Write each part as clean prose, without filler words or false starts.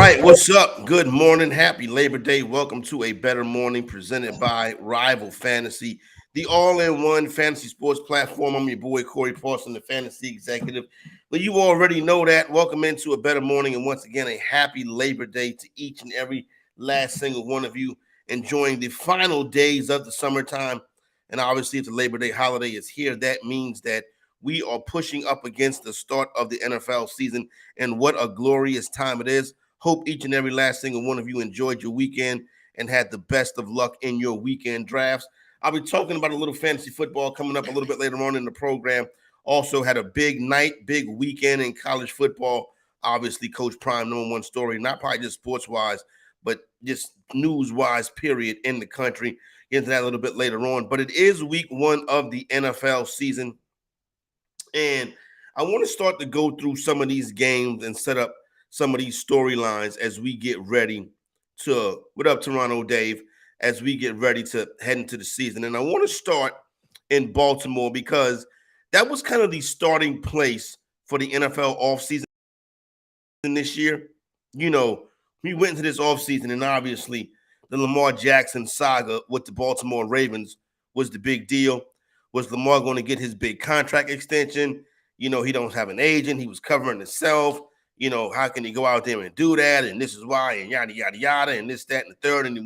right, what's up? Good morning. Happy Labor Day. Welcome to A Bettor Morning presented by Rival Fantasy, the all-in-one fantasy sports platform. I'm your boy, Corey Parson, the fantasy executive. But you already know that. Welcome into A Bettor Morning, and once again, a happy Labor Day to each and every last single one of you enjoying the final days of the summertime. And obviously, if the Labor Day holiday is here, that means that we are pushing up against the start of the NFL season, and what a glorious time it is. Hope each and every last single one of you enjoyed your weekend and had the best of luck in your weekend drafts. I'll be talking about a little fantasy football coming up a little bit later on in the program. Also had a big night, big weekend in college football. Obviously, Coach Prime, number one story, not probably just sports-wise, but just news-wise, period, in the country. Get into that a little bit later on. But it is week one of the NFL season. And I want to start to go through some of these games and set up some of these storylines as we get ready to, what up, Toronto Dave, as we get ready to head into the season. And I want to start in Baltimore because that was kind of the starting place for the NFL offseason this year. You know, we went into this offseason, and obviously the Lamar Jackson saga with the Baltimore Ravens was the big deal. Was Lamar going to get his big contract extension? You know, he don't have an agent. He was covering himself. You know, how can he go out there and do that? And this is why, and yada, yada, yada, and this, that, and the third. And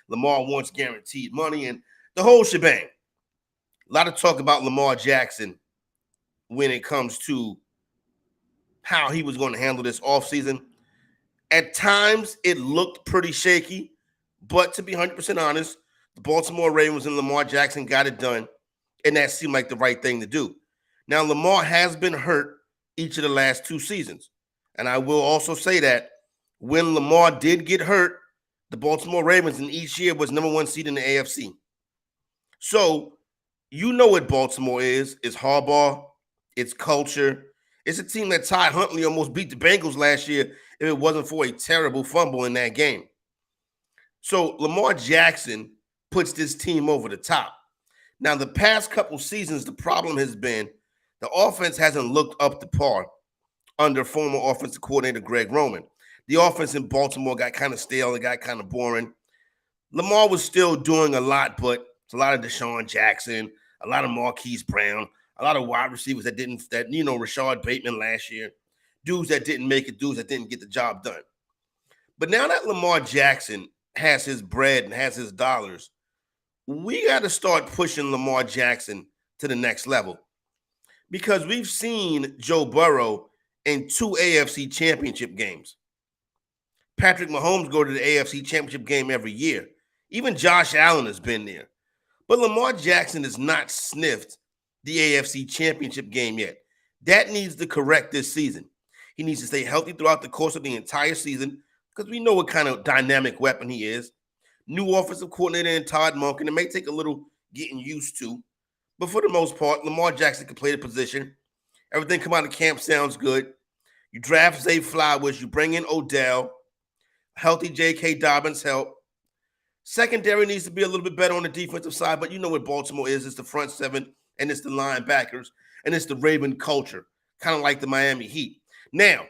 Lamar wants guaranteed money and the whole shebang. A lot of talk about Lamar Jackson when it comes to how he was going to handle this offseason. At times, it looked pretty shaky. But to be 100% honest, the Baltimore Ravens and Lamar Jackson got it done. And that seemed like the right thing to do. Now, Lamar has been hurt each of the last two seasons. And I will also say that when Lamar did get hurt, the Baltimore Ravens in each year was number one seed in the AFC. So you know what Baltimore is. It's Harbaugh. It's culture. It's a team that Ty Huntley almost beat the Bengals last year if it wasn't for a terrible fumble in that game. So Lamar Jackson puts this team over the top. Now, the past couple seasons, the problem has been the offense hasn't looked up to par under former offensive coordinator Greg Roman. The offense in Baltimore got kind of stale. It got kind of boring. Lamar was still doing a lot, but it's a lot of Deshaun Jackson, a lot of Marquise Brown, a lot of wide receivers Rashad Bateman last year, dudes that didn't make it, dudes that didn't get the job done. But now that Lamar Jackson has his bread and has his dollars, we got to start pushing Lamar Jackson to the next level because we've seen Joe Burrow in two AFC championship games. Patrick Mahomes go to the AFC championship game every year. Even Josh Allen has been there. But Lamar Jackson has not sniffed the AFC championship game yet. That needs to correct this season. He needs to stay healthy throughout the course of the entire season because we know what kind of dynamic weapon he is. New offensive coordinator in Todd Monken. It may take a little getting used to. But for the most part, Lamar Jackson can play the position. Everything come out of camp sounds good. You draft Zay Flowers. You bring in Odell. Healthy J.K. Dobbins help. Secondary needs to be a little bit better on the defensive side, but you know what Baltimore is. It's the front seven, and it's the linebackers, and it's the Raven culture, kind of like the Miami Heat. Now,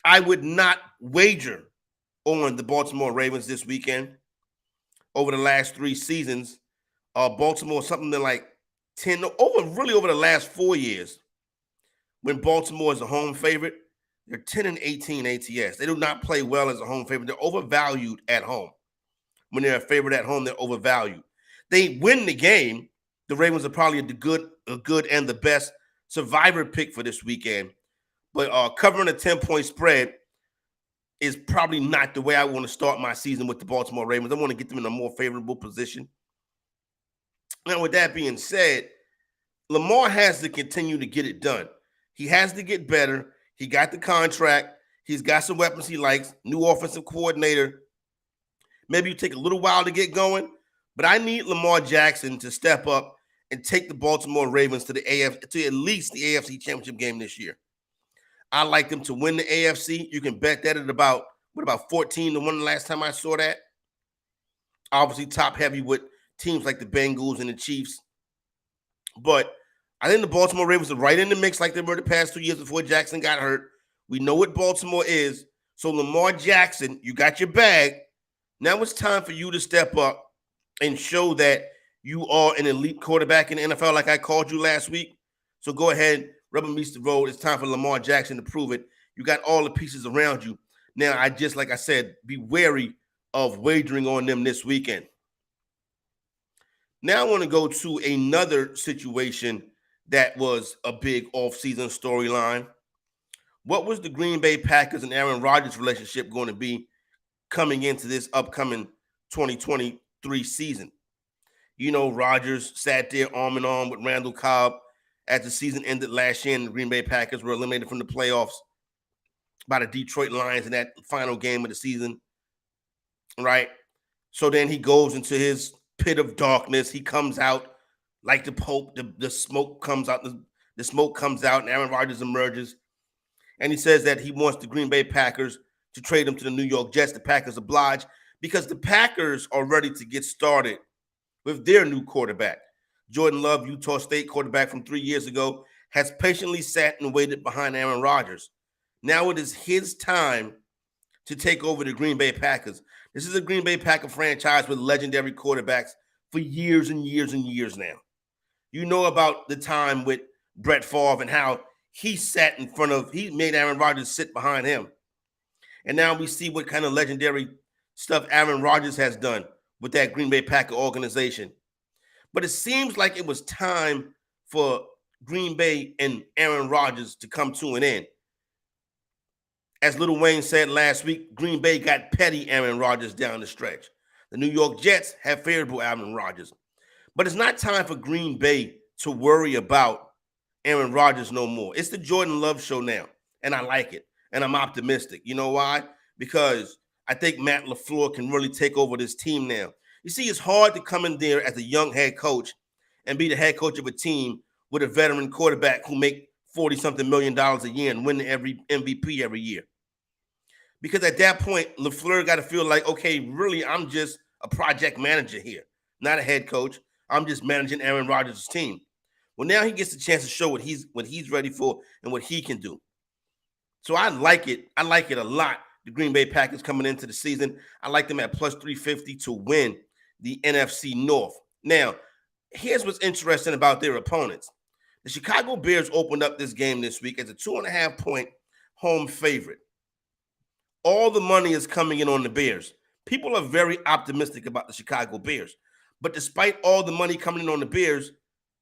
I would not wager on the Baltimore Ravens this weekend. Over the last three seasons, Baltimore, something like 10, over the last 4 years, when Baltimore is a home favorite, they're 10-18 ATS. They do not play well as a home favorite. They're overvalued at home. When they're a favorite at home, they're overvalued. They win the game. The Ravens are probably the good and the best survivor pick for this weekend. But covering a 10-point spread is probably not the way I want to start my season with the Baltimore Ravens. I want to get them in a more favorable position. Now, with that being said, Lamar has to continue to get it done. He has to get better. He got the contract. He's got some weapons he likes. New offensive coordinator. Maybe you take a little while to get going, but I need Lamar Jackson to step up and take the Baltimore Ravens to at least the AFC Championship game this year. I like them to win the AFC. You can bet that at about 14-1 the last time I saw that. Obviously, top heavy with teams like the Bengals and the Chiefs. But I think the Baltimore Ravens are right in the mix like they were the past 2 years before Jackson got hurt. We know what Baltimore is. So Lamar Jackson, you got your bag. Now it's time for you to step up and show that you are an elite quarterback in the NFL like I called you last week. So go ahead, rubber meets the road. It's time for Lamar Jackson to prove it. You got all the pieces around you. Now, like I said, be wary of wagering on them this weekend. Now I want to go to another situation that was a big offseason storyline. What was the Green Bay Packers and Aaron Rodgers relationship going to be coming into this upcoming 2023 season? You know, Rodgers sat there arm in arm with Randall Cobb as the season ended last year, and the Green Bay Packers were eliminated from the playoffs by the Detroit Lions in that final game of the season, right? So then he goes into his pit of darkness. He comes out like the Pope. The smoke comes out. The smoke comes out, and Aaron Rodgers emerges, and he says that he wants the Green Bay Packers to trade him to the New York Jets. The Packers oblige because the Packers are ready to get started with their new quarterback. Jordan Love, Utah State quarterback from 3 years ago, has patiently sat and waited behind Aaron Rodgers. Now it is his time to take over the Green Bay Packers. This is a Green Bay Packer franchise with legendary quarterbacks for years and years and years now. You know about the time with Brett Favre and how he made Aaron Rodgers sit behind him. And now we see what kind of legendary stuff Aaron Rodgers has done with that Green Bay Packer organization. But it seems like it was time for Green Bay and Aaron Rodgers to come to an end. As Lil Wayne said last week, Green Bay got petty Aaron Rodgers down the stretch. The New York Jets have favorable Aaron Rodgers. But it's not time for Green Bay to worry about Aaron Rodgers no more. It's the Jordan Love show now, and I like it, and I'm optimistic. You know why? Because I think Matt LaFleur can really take over this team now. You see, it's hard to come in there as a young head coach and be the head coach of a team with a veteran quarterback who make $40-something million a year and win every MVP every year. Because at that point, LaFleur got to feel like, okay, really, I'm just a project manager here, not a head coach. I'm just managing Aaron Rodgers' team. Well, now he gets a chance to show what he's ready for and what he can do. So I like it. I like it a lot. The Green Bay Packers coming into the season. I like them at plus 350 to win the NFC North. Now, here's what's interesting about their opponents. The Chicago Bears opened up this game this week as a 2.5-point home favorite. All the money is coming in on the Bears. People are very optimistic about the Chicago Bears. But despite all the money coming in on the Bears,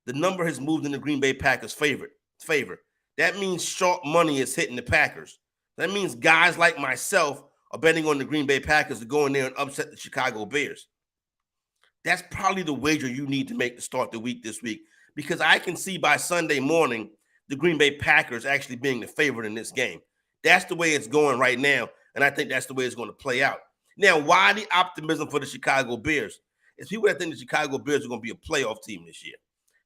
the number has moved in the Green Bay Packers' favor. That means sharp money is hitting the Packers. That means guys like myself are betting on the Green Bay Packers to go in there and upset the Chicago Bears. That's probably the wager you need to make to start the week this week, because I can see by Sunday morning the Green Bay Packers actually being the favorite in this game. That's the way it's going right now, and I think that's the way it's going to play out. Now, why the optimism for the Chicago Bears? It's people that think the Chicago Bears are going to be a playoff team this year.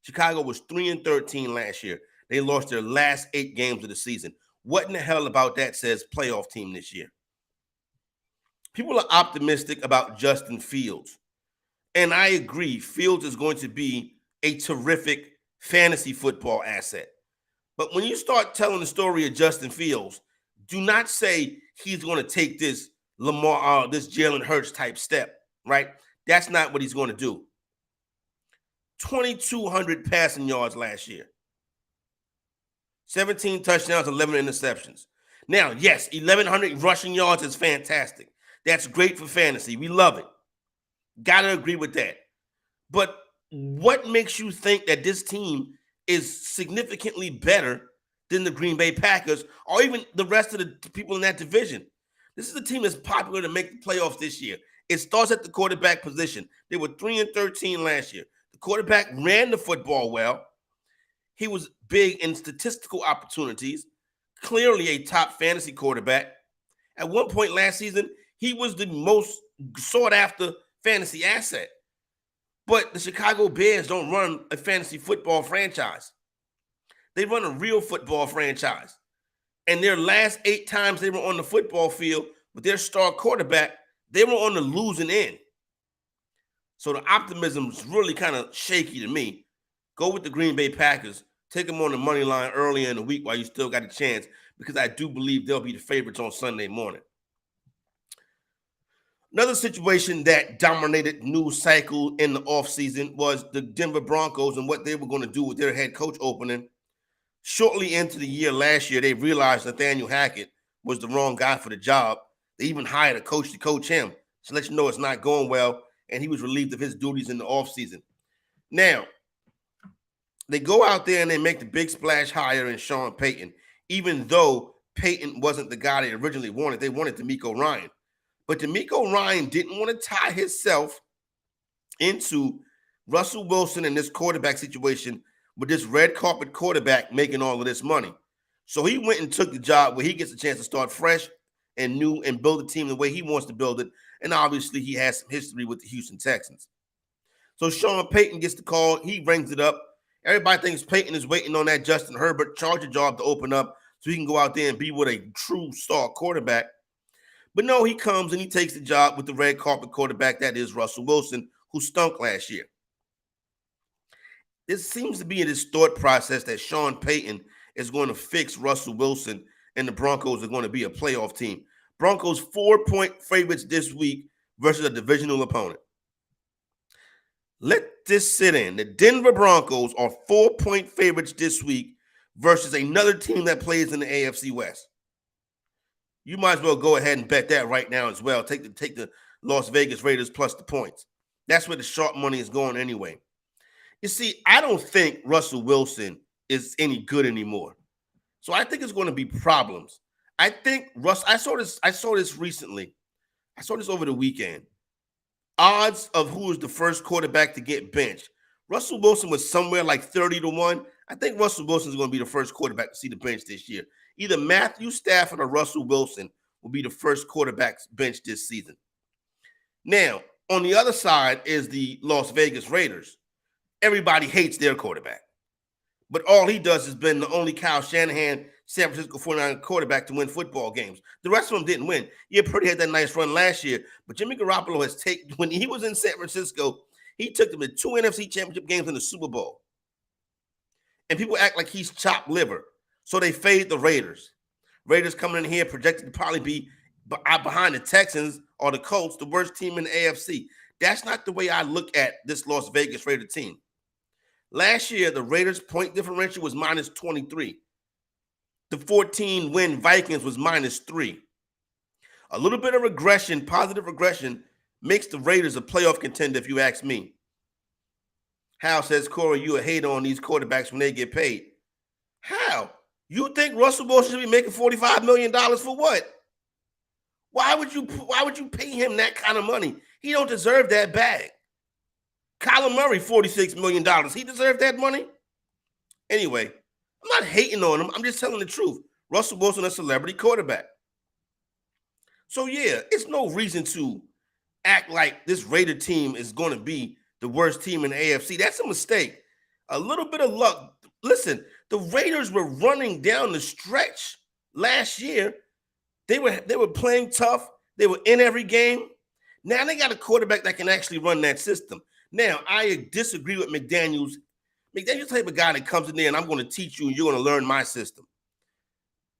Chicago was 3-13 last year. They lost their last 8 games of the season. What in the hell about that says playoff team this year? People are optimistic about Justin Fields. And I agree, Fields is going to be a terrific fantasy football asset. But when you start telling the story of Justin Fields, do not say he's going to take this this Jalen Hurts type step, right? That's not what he's going to do. 2,200 passing yards last year. 17 touchdowns, 11 interceptions. Now, yes, 1,100 rushing yards is fantastic. That's great for fantasy. We love it. Got to agree with that. But what makes you think that this team is significantly better than the Green Bay Packers or even the rest of the people in that division? This is a team that's popular to make the playoffs this year. It starts at the quarterback position. They were 3-13 last year. The quarterback ran the football well. He was big in statistical opportunities, clearly a top fantasy quarterback. At one point last season, he was the most sought-after fantasy asset. But the Chicago Bears don't run a fantasy football franchise. They run a real football franchise. And their last 8 times they were on the football field with their star quarterback, they were on the losing end. So the optimism is really kind of shaky to me. Go with the Green Bay Packers. Take them on the money line earlier in the week while you still got a chance, because I do believe they'll be the favorites on Sunday morning. Another situation that dominated news cycle in the offseason was the Denver Broncos and what they were going to do with their head coach opening. Shortly into the year last year, they realized Nathaniel Hackett was the wrong guy for the job. They even hired a coach to coach him. So let you know it's not going well, and he was relieved of his duties in the offseason. Now, they go out there and they make the big splash hire in Sean Payton, even though Payton wasn't the guy they originally wanted. They wanted DeMeco Ryan. But DeMeco Ryan didn't want to tie himself into Russell Wilson in this quarterback situation with this red carpet quarterback making all of this money. So he went and took the job where he gets a chance to start fresh and new and build a team the way he wants to build it. And obviously he has some history with the Houston Texans. So Sean Payton gets the call. He rings it up. Everybody thinks Payton is waiting on that Justin Herbert Charger job to open up so he can go out there and be with a true star quarterback. But no, he comes and he takes the job with the red carpet quarterback that is Russell Wilson, who stunk last year. This seems to be in this thought process that Sean Payton is going to fix Russell Wilson and the Broncos are going to be a playoff team. Broncos 4-point favorites this week versus a divisional opponent. Let this sit in. The Denver Broncos are 4-point favorites this week versus another team that plays in the AFC West. You might as well go ahead and bet that right now as well. Take the Las Vegas Raiders plus the points. That's where the sharp money is going anyway. You see, I don't think Russell Wilson is any good anymore. So I think it's going to be problems. I think I saw this recently. I saw this over the weekend. Odds of who is the first quarterback to get benched. Russell Wilson was somewhere like 30-1. I think Russell Wilson is going to be the first quarterback to see the bench this year. Either Matthew Stafford or Russell Wilson will be the first quarterbacks benched this season. Now, on the other side is the Las Vegas Raiders. Everybody hates their quarterback. But all he does has been the only Kyle Shanahan San Francisco 49ers quarterback to win football games. The rest of them didn't win. Yeah, Purdy had that nice run last year, but Jimmy Garoppolo has taken, when he was in San Francisco, he took them to 2 NFC championship games in the Super Bowl. And people act like he's chopped liver. So they fade the Raiders. Raiders coming in here projected to probably be behind the Texans or the Colts, the worst team in the AFC. That's not the way I look at this Las Vegas Raider team. Last year, the Raiders' point differential was minus 23. The 14-win Vikings was minus 3. A little bit of regression, positive regression, makes the Raiders a playoff contender, if you ask me. Hal says, Corey, you a hater on these quarterbacks when they get paid. How? You think Russell Wilson should be making $45 million for what? Why would you pay him that kind of money? He don't deserve that bag. Kyler Murray, $46 million. He deserved that money? Anyway, I'm not hating on him. I'm just telling the truth. Russell Wilson, a celebrity quarterback. So, yeah, it's no reason to act like this Raider team is going to be the worst team in the AFC. That's a mistake. A little bit of luck. Listen, the Raiders were running down the stretch last year. They were playing tough. They were in every game. Now they got a quarterback that can actually run that system. Now, I disagree with McDaniels. McDaniels the type of guy that comes in there and I'm going to teach you and you're going to learn my system.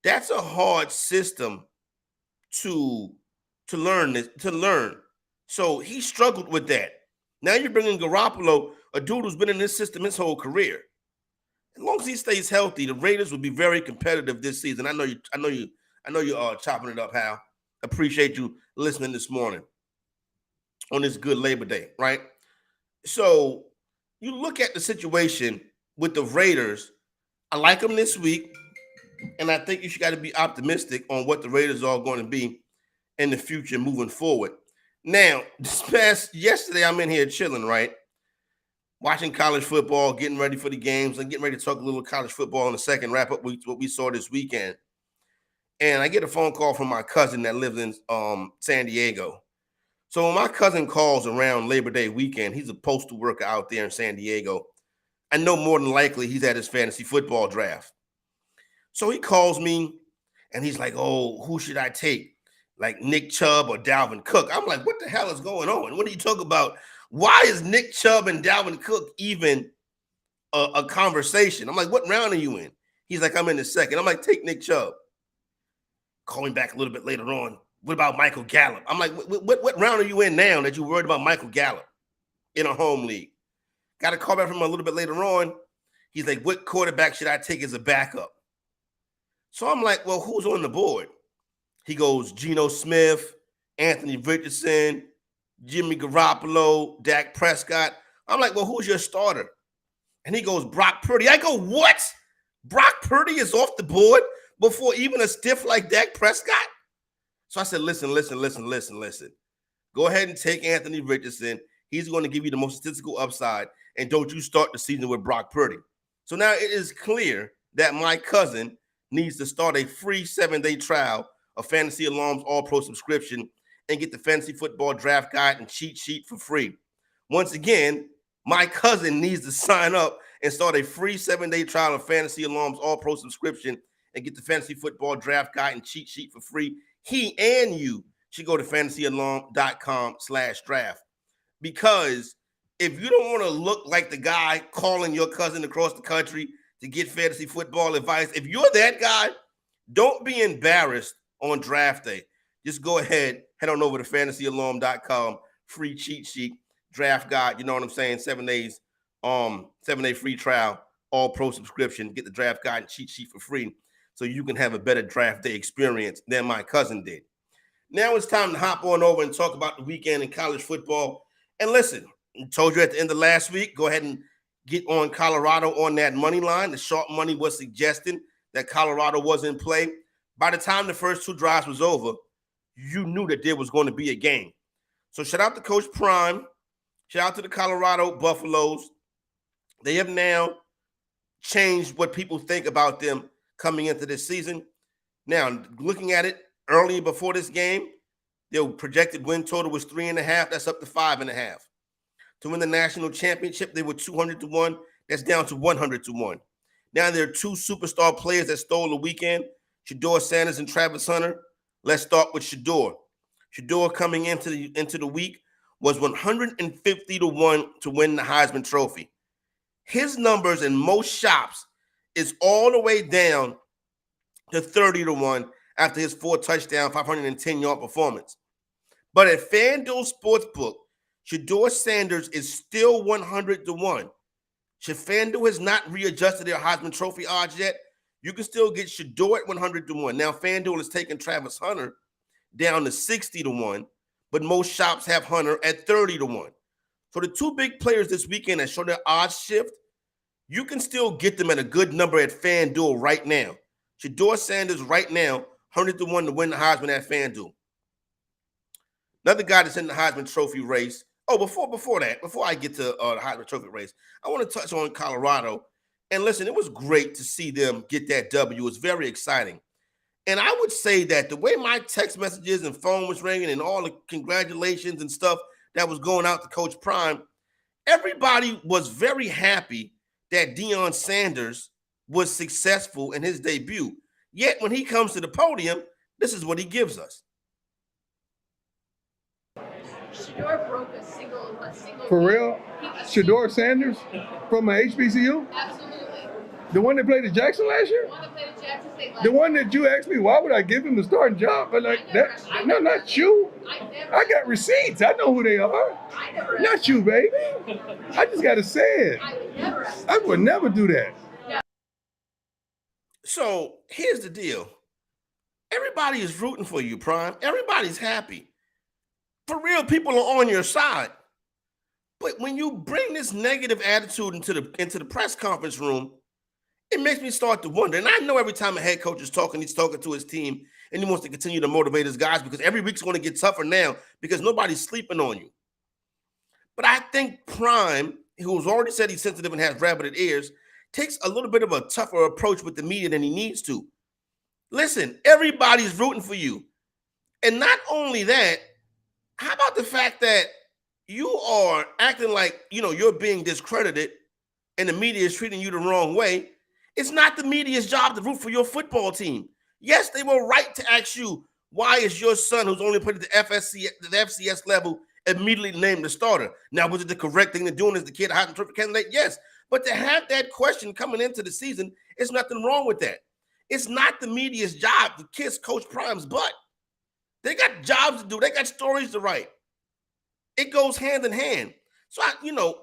That's a hard system to learn. So he struggled with that. Now you're bringing Garoppolo, a dude who's been in this system his whole career. As long as he stays healthy, the Raiders will be very competitive this season. I know you are chopping it up, Hal. Appreciate you listening this morning on this good Labor Day, right? So you look at the situation with the Raiders. I like them this week, and I think you got to be optimistic on what the Raiders are going to be in the future moving forward. Now, yesterday, I'm in here chilling, right? Watching college football, getting ready for the games, and getting ready to talk a little college football in a second, wrap up what we saw this weekend. And I get a phone call from my cousin that lives in San Diego. So when my cousin calls around Labor Day weekend, he's a postal worker out there in San Diego. I know more than likely he's at his fantasy football draft. So he calls me, and he's like, oh, who should I take? Like Nick Chubb or Dalvin Cook? I'm like, what the hell is going on? What are you talking about? Why is Nick Chubb and Dalvin Cook even a conversation? I'm like, what round are you in? He's like, I'm in the second. I'm like, take Nick Chubb. Call me back a little bit later on. what about Michael Gallup? I'm like, what round are you in now that you're worried about Michael Gallup in a home league? Got a call back from him a little bit later on. He's like, what quarterback should I take as a backup? So I'm like, well, who's on the board? He goes, Geno Smith, Anthony Richardson, Jimmy Garoppolo, Dak Prescott. I'm like, well, who's your starter? And he goes, Brock Purdy. I go, what? Brock Purdy is off the board before even a stiff like Dak Prescott? So I said, listen. Go ahead and take Anthony Richardson. He's going to give you the most statistical upside. And don't you start the season with Brock Purdy. So now it is clear that my cousin needs to start a free 7-day trial of Fantasy Alarm's All-Pro subscription and get the Fantasy Football Draft Guide and cheat sheet for free. Once again, my cousin needs to sign up and start a free 7-day trial of Fantasy Alarm's All-Pro subscription and get the Fantasy Football Draft Guide and cheat sheet for free. He and you should go to fantasyalarm.com/draft, because if you don't want to look like the guy calling your cousin across the country to get fantasy football advice, if you're that guy, don't be embarrassed on draft day. Just go ahead, head on over to fantasyalarm.com, free cheat sheet, draft guide, you know what I'm saying, 7 days, 7-day free trial, all pro subscription, get the draft guide and cheat sheet for free so you can have a better draft day experience than my cousin did. Now it's time to hop on over and talk about the weekend in college football. And listen, I told you at the end of last week, go ahead and get on Colorado on that money line. The sharp money was suggesting that Colorado was in play. By the time the first 2 drives was over, you knew that there was going to be a game. So shout out to Coach Prime. Shout out to the Colorado Buffaloes. They have now changed what people think about them coming into this season. Now, looking at it earlier before this game, their projected win total was 3.5. That's up to 5.5. To win the national championship, they were 200-1. That's down to 100-1. Now there are 2 superstar players that stole the weekend, Shedeur Sanders and Travis Hunter. Let's start with Shedeur. Shedeur coming into the week was 150-1 to win the Heisman Trophy. His numbers in most shops is all the way down to 30-1 after his 4-touchdown, 510-yard performance. But at FanDuel Sportsbook, Shedeur Sanders is still 100-1. FanDuel has not readjusted their Heisman Trophy odds yet. You can still get Shedeur at 100-1. Now, FanDuel is taking Travis Hunter down to 60-1, but most shops have Hunter at 30-1. So the 2 big players this weekend that show their odds shift, you can still get them at a good number at FanDuel right now. Shedeur Sanders right now, 100-1 to win the Heisman at FanDuel. Another guy that's in the Heisman Trophy race. Oh, before I get to the Heisman Trophy race, I want to touch on Colorado. And listen, it was great to see them get that W. It was very exciting. And I would say that the way my text messages and phone was ringing and all the congratulations and stuff that was going out to Coach Prime, everybody was very happy that Deion Sanders was successful in his debut. Yet when he comes to the podium, this is what he gives us. Shedeur broke a single. For real? Shedeur Sanders from a HBCU? Absolutely. The one that played at Jackson last year? The one that played at Jackson State last The one that you asked me, why would I give him the starting job? But like no, not you. I got receipts. I know who they are. Not you, baby. I just gotta say it. I would never do that. So here's the deal. Everybody is rooting for you, Prime. Everybody's happy. For real, people are on your side. But when you bring this negative attitude into the press conference room, it makes me start to wonder. And I know every time a head coach is talking, he's talking to his team, and he wants to continue to motivate his guys because every week's going to get tougher now because nobody's sleeping on you. But I think Prime, who's already said he's sensitive and has rabbited ears, takes a little bit of a tougher approach with the media than he needs to. Listen, everybody's rooting for you. And not only that, how about the fact that you are acting like, you're being discredited and the media is treating you the wrong way? It's not the media's job to root for your football team. Yes, they were right to ask you, why is your son, who's only played at the FCS level, immediately named the starter? Now, was it the correct thing to do as the kid Heisman Trophy candidate? Yes. But to have that question coming into the season, there's nothing wrong with that. It's not the media's job to kiss Coach Prime's butt. They got jobs to do. They got stories to write. It goes hand in hand. So,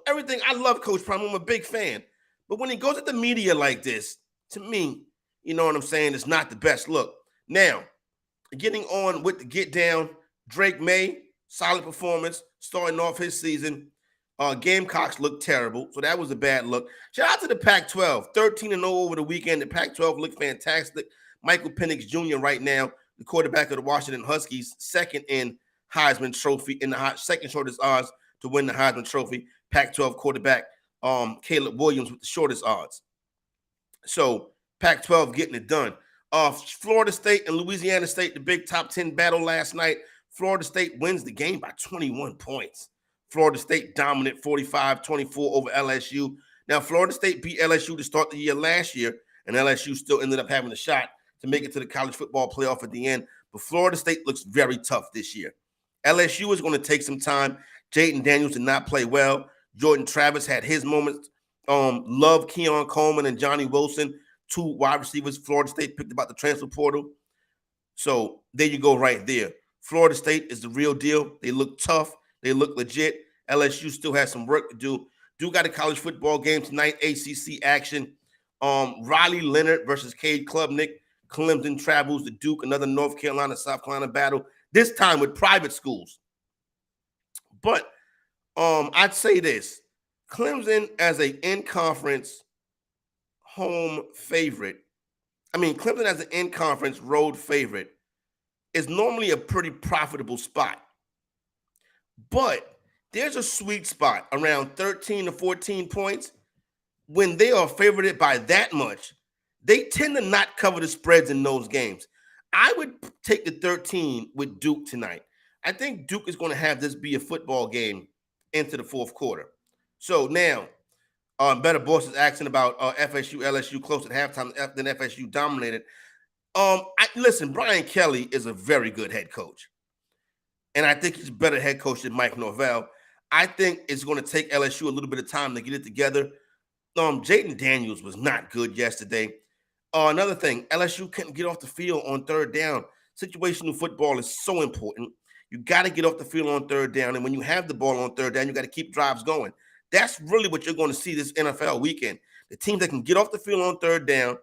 everything. I love Coach Prime. I'm a big fan. But when he goes at the media like this, to me, you know what I'm saying, it's not the best look. Now, getting on with the get down, Drake May, solid performance, starting off his season. Gamecocks looked terrible, so that was a bad look. Shout out to the Pac-12, 13-0 over the weekend. The Pac-12 looked fantastic. Michael Penix Jr. right now, the quarterback of the Washington Huskies, second in Heisman Trophy, in the second shortest odds to win the Heisman Trophy. Pac-12 quarterback Caleb Williams with the shortest odds. So Pac-12 getting it done. Florida State and Louisiana State, the big top 10 battle last night. Florida State wins the game by 21 points. Florida State dominant 45-24 over LSU. Now, Florida State beat LSU to start the year last year, and LSU still ended up having a shot to make it to the college football playoff at the end. But Florida State looks very tough this year. LSU is going to take some time. Jaden Daniels did not play well. Jordan Travis had his moments. Love Keon Coleman and Johnny Wilson, two wide receivers Florida State picked about the transfer portal. So there you go right there. Florida State is the real deal. They look tough. They look legit. LSU still has some work to do. Do got a college football game tonight, ACC action. Riley Leonard versus Cade Klubnik. Clemson travels to Duke, another North Carolina, South Carolina battle, this time with private schools. But I'd say this. Clemson as an in-conference home favorite, Clemson as an in-conference road favorite is normally a pretty profitable spot. But there's a sweet spot around 13 to 14 points. When they are favored by that much, they tend to not cover the spreads in those games. I would take the 13 with Duke tonight. I think Duke is going to have this be a football game into the fourth quarter. So now, Better Boss is asking about FSU, LSU close at halftime, then FSU dominated. Listen, Brian Kelly is a very good head coach. And I think he's a better head coach than Mike Norvell. I think it's going to take LSU a little bit of time to get it together. Jaden Daniels was not good yesterday. Another thing, LSU couldn't get off the field on third down. Situational football is so important. You got to get off the field on third down. And when you have the ball on third down, you got to keep drives going. That's really what you're going to see this NFL weekend. The teams that can get off the field on third down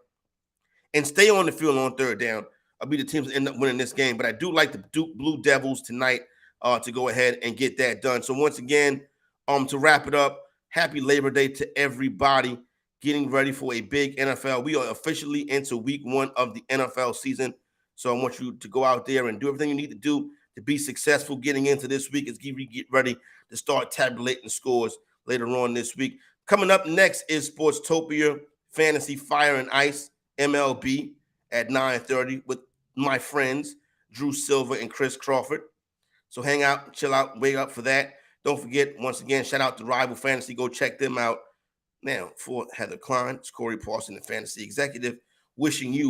and stay on the field on third down will be the teams that end up winning this game. But I do like the Duke Blue Devils tonight to go ahead and get that done. So once again, to wrap it up, happy Labor Day to everybody getting ready for a big NFL. We are officially into week 1 of the NFL season. So I want you to go out there and do everything you need to do to be successful getting into this week as we get ready to start tabulating scores later on this week. Coming up next is Sportstopia Fantasy Fire and Ice MLB at 9:30 with my friends Drew Silver and Chris Crawford. So hang out, chill out, wake up for that. Don't forget, once again, shout out to Rival Fantasy. Go check them out. Now, for Heather Klein, it's Corey Parson, the Fantasy Executive, wishing you